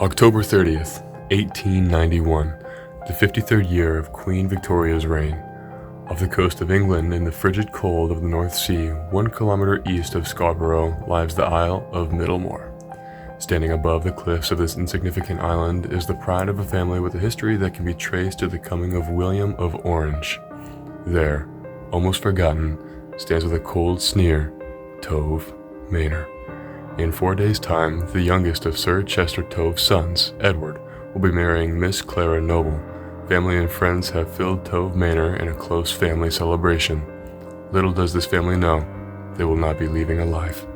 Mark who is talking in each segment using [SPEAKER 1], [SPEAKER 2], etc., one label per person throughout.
[SPEAKER 1] October 30th, 1891, the 53rd year of Queen Victoria's reign. Off the coast of England, in the frigid cold of the North Sea, 1 kilometer east of Scarborough, lies the Isle of Middlemore. Standing above the cliffs of this insignificant island is the pride of a family with a history that can be traced to the coming of William of Orange. There, almost forgotten, stands with a cold sneer, Tove, Manor. In 4 days' time, the youngest of Sir Chester Tove's sons, Edward, will be marrying Miss Clara Noble. Family and friends have filled Tove Manor in a close family celebration. Little does this family know, they will not be leaving alive.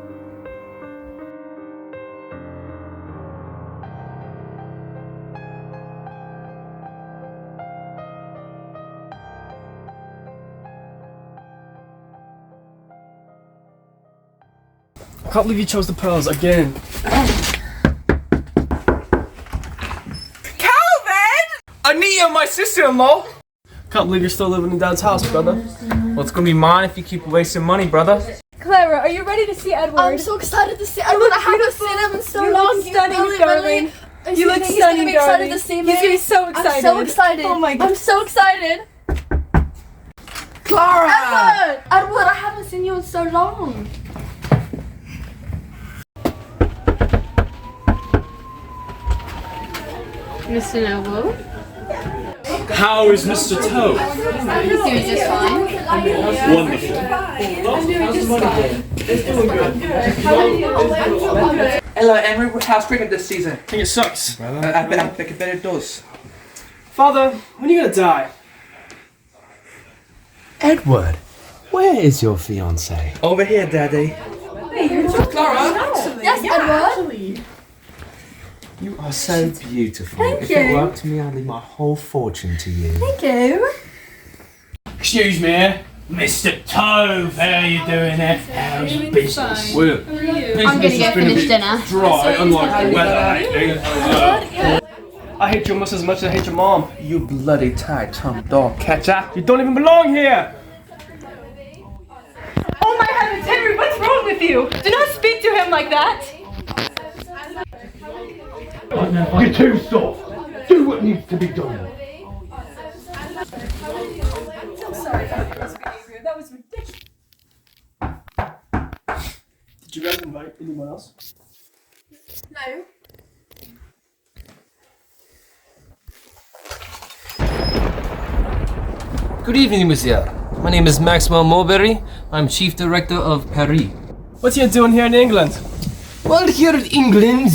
[SPEAKER 2] I can't believe you chose the pearls again.
[SPEAKER 3] Calvin! Anita, my sister-in-law!
[SPEAKER 2] Can't believe you're still living in Dad's house, brother.
[SPEAKER 3] Well, it's gonna be mine if you keep wasting money, brother.
[SPEAKER 4] Clara, are you ready to see Edward?
[SPEAKER 5] I'm so excited to see Edward. I haven't seen him in so long.
[SPEAKER 4] You look stunning, darling. You look stunning, darling.
[SPEAKER 5] To see
[SPEAKER 4] He's
[SPEAKER 5] me.
[SPEAKER 4] gonna be so excited.
[SPEAKER 5] I'm so excited.
[SPEAKER 4] Oh my God.
[SPEAKER 5] I'm so excited.
[SPEAKER 3] Clara!
[SPEAKER 5] Edward, I haven't seen you in so long.
[SPEAKER 6] Mr. Noble?
[SPEAKER 7] How is Mr. Tove?
[SPEAKER 6] He's doing just fine.
[SPEAKER 7] Wonderful.
[SPEAKER 3] Hello, Emery. How's cricket this season?
[SPEAKER 2] I think it sucks.
[SPEAKER 3] I bet it does.
[SPEAKER 2] Father, when are you gonna die?
[SPEAKER 8] Edward, where is your fiancée?
[SPEAKER 3] Over here, Daddy. Clara!
[SPEAKER 5] Yes, Edward.
[SPEAKER 8] You are so beautiful.
[SPEAKER 5] Thank
[SPEAKER 8] if
[SPEAKER 5] you.
[SPEAKER 8] it were up to me, I'd leave my whole fortune to you.
[SPEAKER 5] Thank you.
[SPEAKER 7] Excuse me, Mr. Tove, how are you doing there? How's business?
[SPEAKER 6] I'm gonna go finish dinner.
[SPEAKER 7] Dry, unlike the weather lately.
[SPEAKER 2] I hate you almost as much as I hate your mom.
[SPEAKER 3] You bloody tight-tongued dog catcher.
[SPEAKER 2] You don't even belong here!
[SPEAKER 4] Oh my heavens, Henry, what's wrong with you? Do not speak to him like that.
[SPEAKER 7] You're too soft. Do what needs to be done.
[SPEAKER 4] I'm sorry about his behavior. That was ridiculous.
[SPEAKER 2] Did you guys invite anyone else?
[SPEAKER 5] No.
[SPEAKER 9] Good evening, monsieur. My name is Maxwell Mulberry. I'm Chief Director of Paris.
[SPEAKER 2] What are you doing here in England?
[SPEAKER 9] Well, here in England,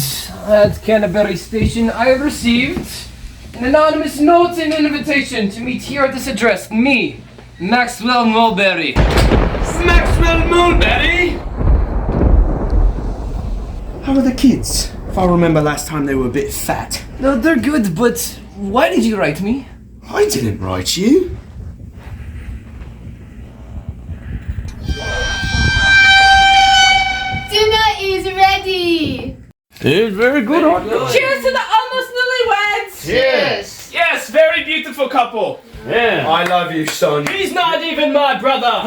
[SPEAKER 9] at Canterbury Station, I received an anonymous note and invitation to meet here at this address. Me, Maxwell Mulberry.
[SPEAKER 7] Maxwell Mulberry!
[SPEAKER 8] How are the kids? If I remember last time they were a bit fat.
[SPEAKER 9] No, they're good, but why did you write me?
[SPEAKER 8] I didn't write you.
[SPEAKER 6] Dinner is ready!
[SPEAKER 7] It's very good.
[SPEAKER 4] Cheers to the almost newlyweds!
[SPEAKER 7] Yes! Yes, very beautiful couple. Yeah.
[SPEAKER 8] I love you, son.
[SPEAKER 7] He's not even my brother.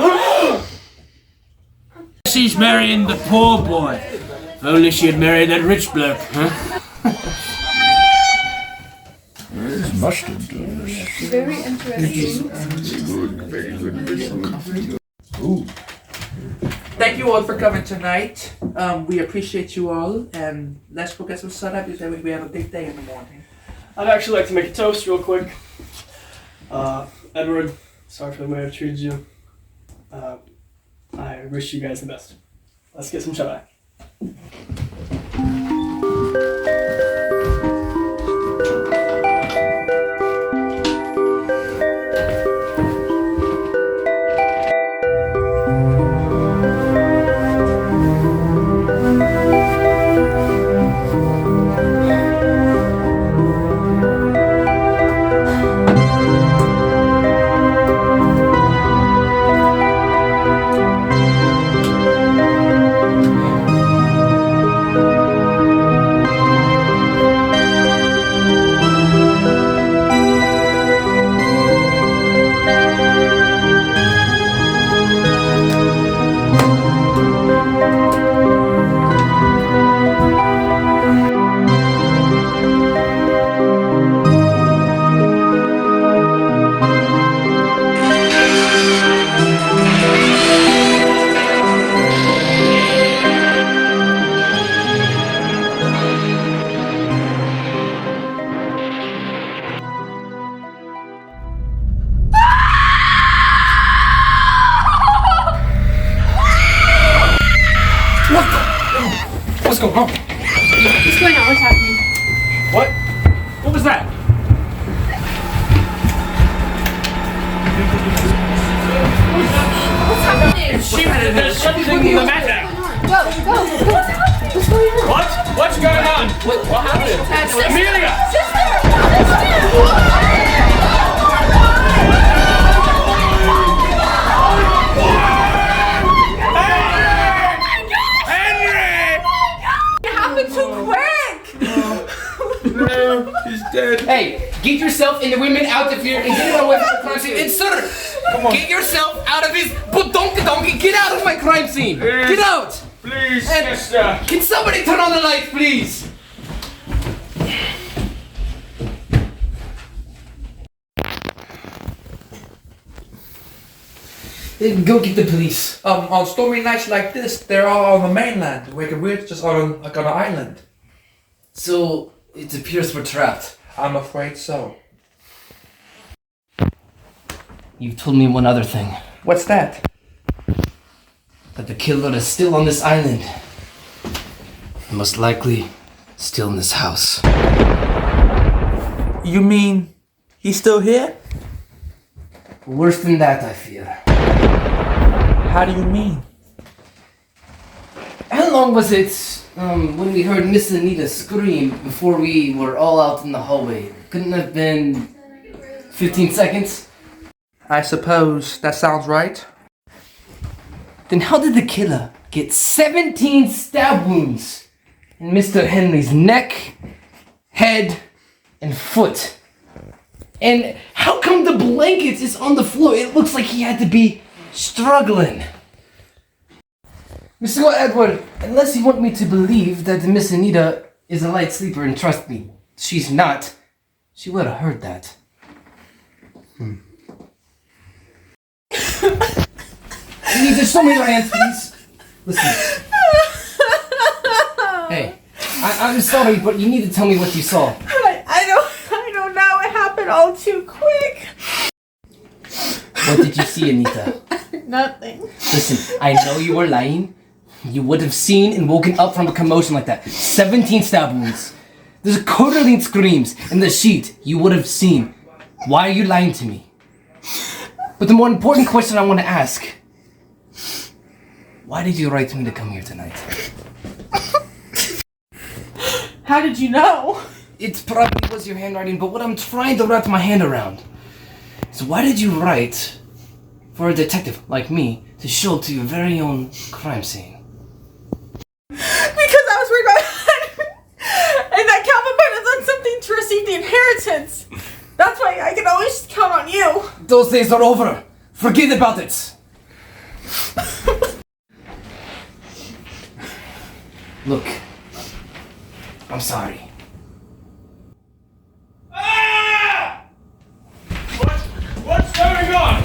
[SPEAKER 7] She's marrying the poor boy. Only she'd marry that rich bloke, huh? There's mustard.
[SPEAKER 4] Very interesting.
[SPEAKER 7] Ooh.
[SPEAKER 3] Thank you all for coming tonight. We appreciate you all, and let's go get some sun up because we have a big day in the morning.
[SPEAKER 2] I'd actually like to make a toast real quick. Edward, sorry for the way I've treated you. I wish you guys the best. Let's get some shut-eye.
[SPEAKER 6] What's going on? What's happening?
[SPEAKER 7] What? What was that?
[SPEAKER 6] What's happening?
[SPEAKER 7] There's something the matter.
[SPEAKER 6] Go. What's going on?
[SPEAKER 7] What? What's going on? What happened? Amelia!
[SPEAKER 4] It happened too quick!
[SPEAKER 7] He's dead.
[SPEAKER 9] Hey, get yourself and the women out of here and get it away from the crime scene. And sir, get yourself out of his donkey. Get out of my crime scene. Get out.
[SPEAKER 7] Please,
[SPEAKER 9] And
[SPEAKER 7] sister.
[SPEAKER 9] can somebody turn on the light, please? Go get the police.
[SPEAKER 3] On stormy nights like this, they're all on the mainland. We're just on an island.
[SPEAKER 9] So, it appears we're trapped.
[SPEAKER 3] I'm afraid so.
[SPEAKER 9] You've told me one other thing.
[SPEAKER 3] What's that?
[SPEAKER 9] That the killer is still on this island. Most likely, still in this house.
[SPEAKER 3] You mean he's still here?
[SPEAKER 9] Worse than that, I fear.
[SPEAKER 3] How do you mean?
[SPEAKER 9] How long was it when we heard Miss Anita scream before we were all out in the hallway? Couldn't have been 15 seconds?
[SPEAKER 3] I suppose that sounds right.
[SPEAKER 9] Then how did the killer get 17 stab wounds in Mr. Henry's neck, head, and foot? And how come the blanket is on the floor? It looks like he had to be struggling. Mr. Edward, unless you want me to believe that Miss Anita is a light sleeper, and trust me, she's not, she would have heard that. You need to show me your hands, please. Listen. Hey, I'm sorry, but you need to tell me what you saw.
[SPEAKER 4] I don't know. It happened all too quick.
[SPEAKER 9] What did you see, Anita?
[SPEAKER 4] Nothing.
[SPEAKER 9] Listen, I know you were lying. You would have seen and woken up from a commotion like that. 17 stab wounds. There's curdling screams in the sheet. You would have seen. Why are you lying to me? But the more important question I want to ask. Why did you write to me to come here tonight?
[SPEAKER 4] How did you know?
[SPEAKER 9] It probably was your handwriting, but what I'm trying to wrap my hand around is why did you write for a detective like me to show to your very own crime scene?
[SPEAKER 4] Because I was worried about Henry. And that Calvin might have done something to receive the inheritance. That's why I can always count on you.
[SPEAKER 9] Those days are over. Forget about it. Look, I'm sorry.
[SPEAKER 7] Ah! What's going on?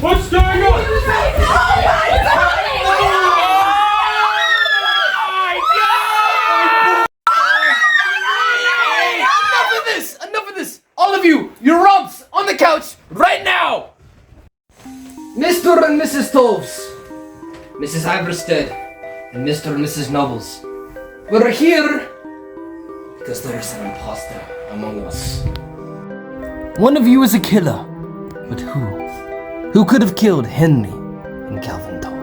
[SPEAKER 7] What's going on?
[SPEAKER 9] Enough of this! All of you, your rumps on the couch right now! Mr. and Mrs. Toves, Mrs. Iverstead, and Mr. and Mrs. Nobles. We're here because there's an imposter among us. One of you is a killer, but who? Who could have killed Henry and Calvin Tove?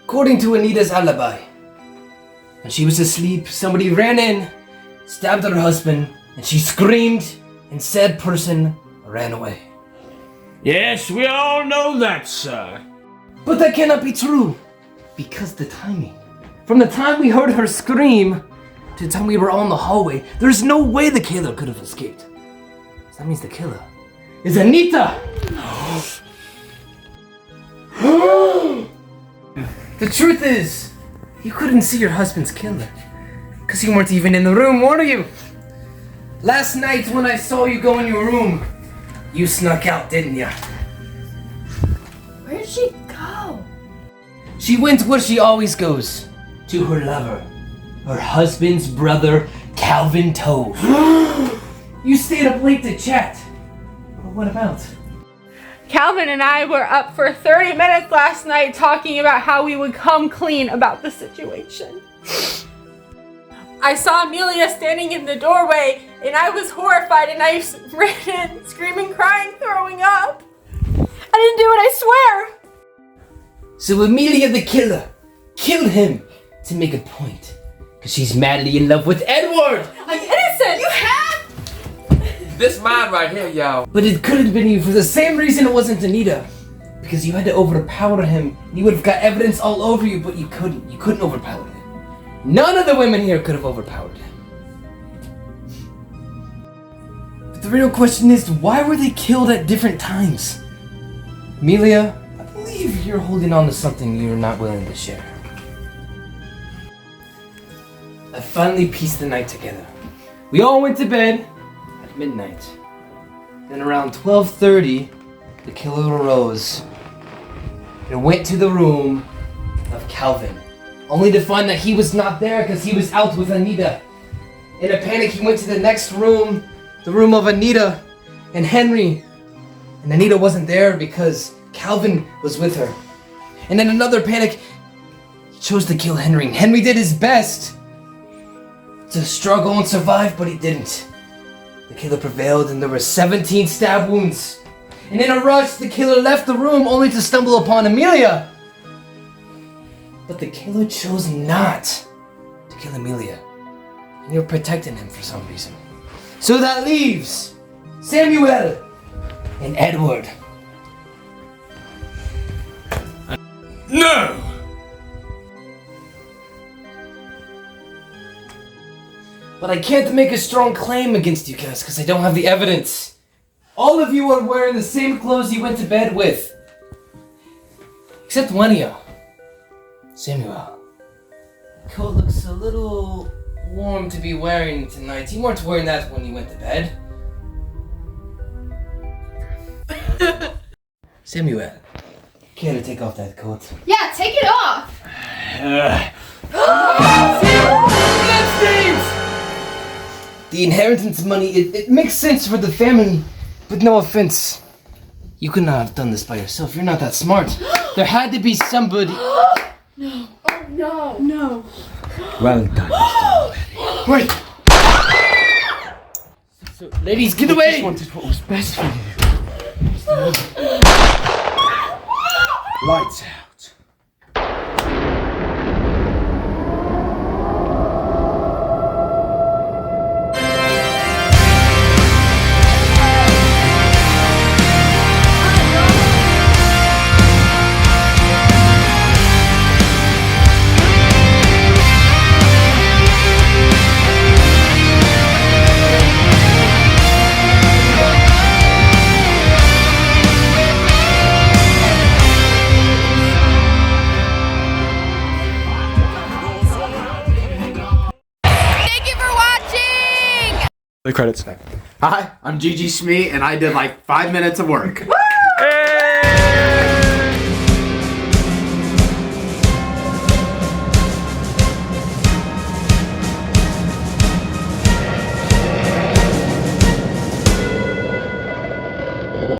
[SPEAKER 9] According to Anita's alibi, when she was asleep, somebody ran in, stabbed her husband, and she screamed, and said person ran away.
[SPEAKER 7] Yes, we all know that, sir.
[SPEAKER 9] But that cannot be true, because the timing. From the time we heard her scream to the time we were all in the hallway, there's no way the killer could have escaped. So that means the killer is Anita! The truth is, you couldn't see your husband's killer. Because you weren't even in the room, were you? Last night when I saw you go in your room, you snuck out, didn't ya?
[SPEAKER 5] Where did she go?
[SPEAKER 9] She went where she always goes. To her lover. her husband's brother, Calvin Tove. You stayed up late to chat. Well, what about?
[SPEAKER 4] Calvin and I were up for 30 minutes last night talking about how we would come clean about the situation. I saw Amelia standing in the doorway and I was horrified and I ran in, screaming, crying, throwing up. I didn't do it, I swear.
[SPEAKER 9] So Amelia the killer killed him to make a point. Because she's madly in love with Edward!
[SPEAKER 4] I'm innocent! You have?
[SPEAKER 10] This mine right here, y'all.
[SPEAKER 9] But it could have been you for the same reason it wasn't Anita. Because you had to overpower him. You would have got evidence all over you, but you couldn't. You couldn't overpower him. None of the women here could have overpowered him. But the real question is, why were they killed at different times? Amelia, I believe you're holding on to something you're not willing to share. I finally pieced the night together. We all went to bed at midnight. Then around 12:30, the killer arose and went to the room of Calvin, only to find that he was not there because he was out with Anita. In a panic, he went to the next room, the room of Anita and Henry. And Anita wasn't there because Calvin was with her. And in another panic, he chose to kill Henry. And Henry did his best to struggle and survive, but he didn't. The killer prevailed and there were 17 stab wounds. And in a rush, the killer left the room only to stumble upon Amelia. But the killer chose not to kill Amelia. And you're protecting him for some reason. So that leaves Samuel and Edward.
[SPEAKER 7] No!
[SPEAKER 9] But I can't make a strong claim against you guys because I don't have the evidence. All of you are wearing the same clothes you went to bed with. Except one of you. Samuel. The coat looks a little warm to be wearing tonight. You weren't wearing that when you went to bed. Samuel, care to take off that coat?
[SPEAKER 5] Yeah, take it off.
[SPEAKER 9] Bloodstains! The inheritance money, it makes sense for the family, but no offense. You could not have done this by yourself. You're not that smart. There had to be somebody.
[SPEAKER 5] No. Oh, no. No.
[SPEAKER 7] Well done, Mr.
[SPEAKER 9] Wait! So, ladies, get away!
[SPEAKER 8] I just wanted what was best for you. Lights out. The credits.
[SPEAKER 11] Hi, I'm Gigi Smee, and I did like 5 minutes of work.